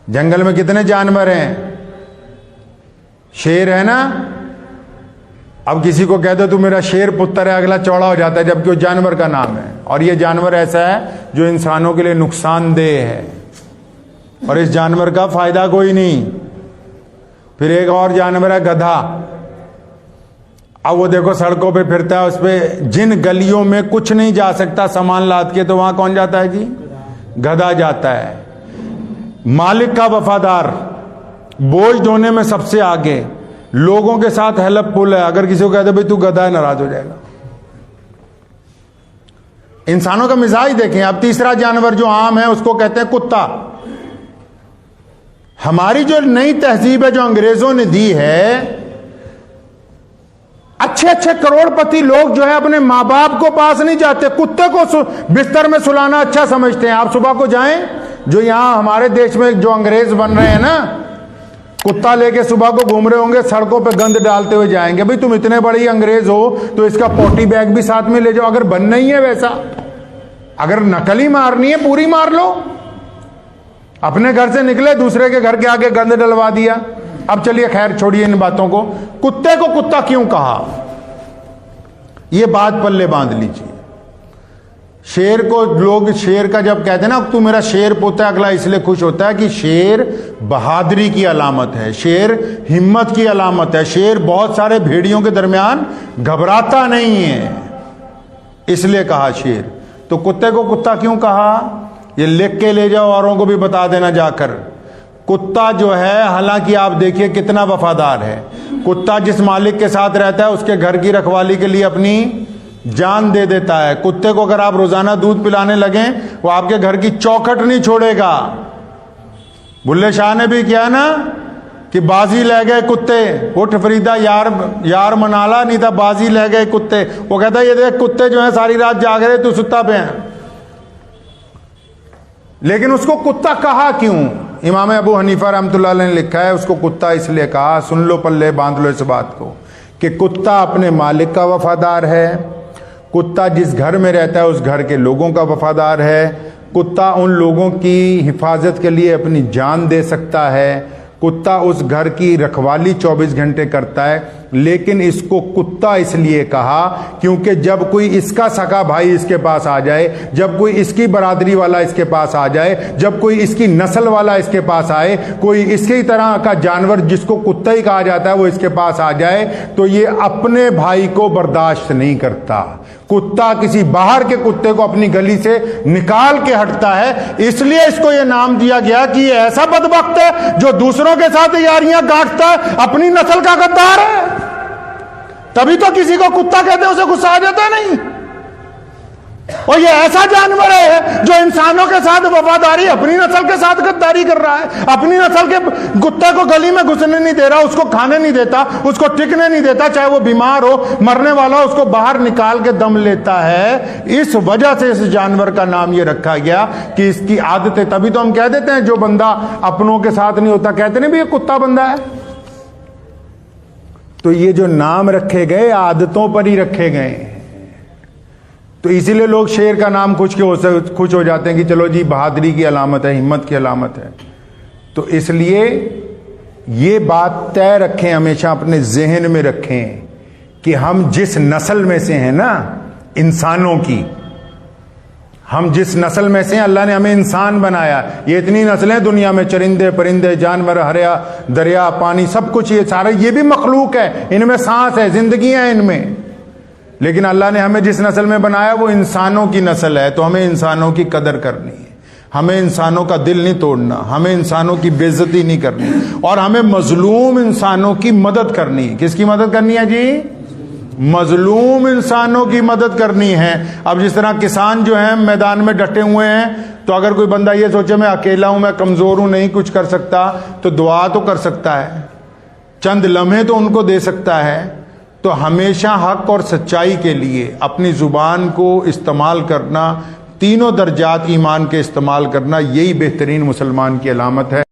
जंगल में कितने जानवर हैं? शेर है ना। अब किसी को कह दो तू मेरा शेर पुत्र है, अगला चौड़ा हो जाता है, जबकि वो जानवर का नाम है। और ये जानवर ऐसा है जो इंसानों के लिए नुकसानदेह है, और इस जानवर का फायदा कोई नहीं। फिर एक और जानवर है गधा। अब वो देखो सड़कों पे फिरता है, उस पे जिन गलियों में कुछ नहीं जा सकता सामान लाद के, तो वहां कौन जाता है जी? गधा जाता है। मालिक का वफादार, बोझ ढोने में सबसे आगे, लोगों के साथ हेल्पफुल है। अगर किसी को कहते भाई तू गधा है, नाराज हो जाएगा। इंसानों का मिजाज देखें। अब तीसरा जानवर जो आम है उसको कहते हैं कुत्ता। हमारी जो नई तहजीब है जो अंग्रेजों ने दी है, अच्छे अच्छे करोड़पति लोग जो है अपने मां बाप को पास नहीं जाते, कुत्ते को बिस्तर में सुलाना अच्छा समझते हैं। आप सुबह को जाएं, जो यहां हमारे देश में जो अंग्रेज बन रहे हैं ना, कुत्ता लेके सुबह को घूम रहे होंगे, सड़कों पे गंद डालते हुए जाएंगे। भाई तुम इतने बड़े अंग्रेज हो तो इसका पोटी बैग भी साथ में ले जाओ। अगर बनना ही है वैसा, अगर नकली मारनी है पूरी मार लो। अपने घर से निकले, दूसरे के घर के आगे गंद डलवा दिया। अब चलिए खैर छोड़िए इन बातों को। कुत्ते को कुत्ता क्यों कहा, यह बात पल्ले बांध लीजिए। शेर को लोग, शेर का जब कहते हैं ना तू मेरा शेर पोता, अगला इसलिए खुश होता है कि शेर बहादुरी की अलामत है, शेर हिम्मत की अलामत है, शेर बहुत सारे भेड़ियों के दरमियान घबराता नहीं है, इसलिए कहा शेर। तो कुत्ते को कुत्ता क्यों कहा, ये लिख के ले जाओ, औरों को भी बता देना जाकर। कुत्ता जो है, हालांकि आप देखिए कितना वफादार है। कुत्ता जिस मालिक के साथ रहता है उसके घर की रखवाली के लिए अपनी जान दे देता है। कुत्ते को अगर आप रोजाना दूध पिलाने लगें, वो आपके घर की चौखट नहीं छोड़ेगा। बुल्ले शाह ने भी किया ना कि बाजी ले गए कुत्ते, उठ फरीदा यार मनाला, नहीं था बाजी ले गए कुत्ते। वो कहता है ये देख कुत्ते जो है सारी रात जाग रहे, तू सुत्ता पे है। लेकिन उसको कुत्ता कहा क्यों? इमाम अबू हनीफा रहमतुल्लाह अलैह ने लिखा है उसको कुत्ता इसलिए कहा, सुन लो पल्ले बांध लो इस बात को, कि कुत्ता अपने मालिक का वफादार है, कुत्ता जिस घर में रहता है उस घर के लोगों का वफादार है, कुत्ता उन लोगों की हिफाजत के लिए अपनी जान दे सकता है, कुत्ता उस घर की रखवाली 24 घंटे करता है। लेकिन इसको कुत्ता इसलिए कहा क्योंकि जब कोई इसका सगा भाई इसके पास आ जाए, जब कोई इसकी बरादरी वाला इसके पास आ जाए, जब कोई इसकी नस्ल वाला इसके पास आए, कोई इसी तरह का जानवर जिसको कुत्ता ही कहा जाता है वो इसके पास आ जाए, तो ये अपने भाई को बर्दाश्त नहीं करता। कुत्ता किसी बाहर के कुत्ते को अपनी गली से निकाल के हटता है, इसलिए इसको यह नाम दिया गया कि ये ऐसा बदबख्त है जो दूसरों के साथ यारियां गांठता है, अपनी नस्ल का गद्दार है। तभी तो किसी को कुत्ता कहते हैं उसे गुस्सा आ जाता नहीं। और ये ऐसा जानवर है जो इंसानों के साथ वफादारी, अपनी नस्ल के साथ गद्दारी कर रहा है। अपनी नस्ल के कुत्ते को गली में घुसने नहीं दे रहा, उसको खाने नहीं देता, उसको टिकने नहीं देता, चाहे वो बीमार हो, मरने वाला हो, उसको बाहर निकाल के दम लेता है। इस वजह से इस जानवर का नाम ये रखा गया कि इसकी आदतें, तभी तो हम कह देते हैं जो बंदा अपनों के साथ नहीं होता कहते नहीं भी ये कुत्ता बंदा है। तो ये जो नाम रखे गए आदतों पर ही रखे गए, तो इसीलिए लोग शेर का नाम खुश हो जाते हैं कि चलो जी बहादुरी की अलामत है, हिम्मत की अलामत है। तो इसलिए ये बात तय रखें, हमेशा अपने जहन में रखें कि हम जिस नस्ल में से हैं ना, इंसानों की, हम जिस नस्ल में से हैं, अल्लाह ने हमें इंसान बनाया। ये इतनी नस्लें दुनिया में, चरिंदे परिंदे जानवर, हरिया दरिया पानी सब कुछ, ये सारा ये भी मखलूक है, इनमें सांस है, जिंदगी है इनमें। लेकिन अल्लाह ने हमें जिस नस्ल में बनाया वो इंसानों की नस्ल है। तो हमें इंसानों की कदर करनी है, हमें इंसानों का दिल नहीं तोड़ना, हमें इंसानों की बेइज्जती नहीं करनी, और हमें मजलूम इंसानों की मदद करनी है। किसकी मदद करनी है जी? मजलूम इंसानों की मदद करनी है। अब जिस तरह किसान जो हैं मैदान में डटे हुए हैं, तो अगर कोई बंदा ये सोचे मैं अकेला हूं, मैं कमजोर हूं, नहीं कुछ कर सकता, तो दुआ तो कर सकता है, चंद लम्हे तो उनको दे सकता है। तो हमेशा हक और सच्चाई के लिए अपनी जुबान को इस्तेमाल करना, तीनों दर्जात ईमान के इस्तेमाल करना, यही बेहतरीन मुसलमान की अलामत है।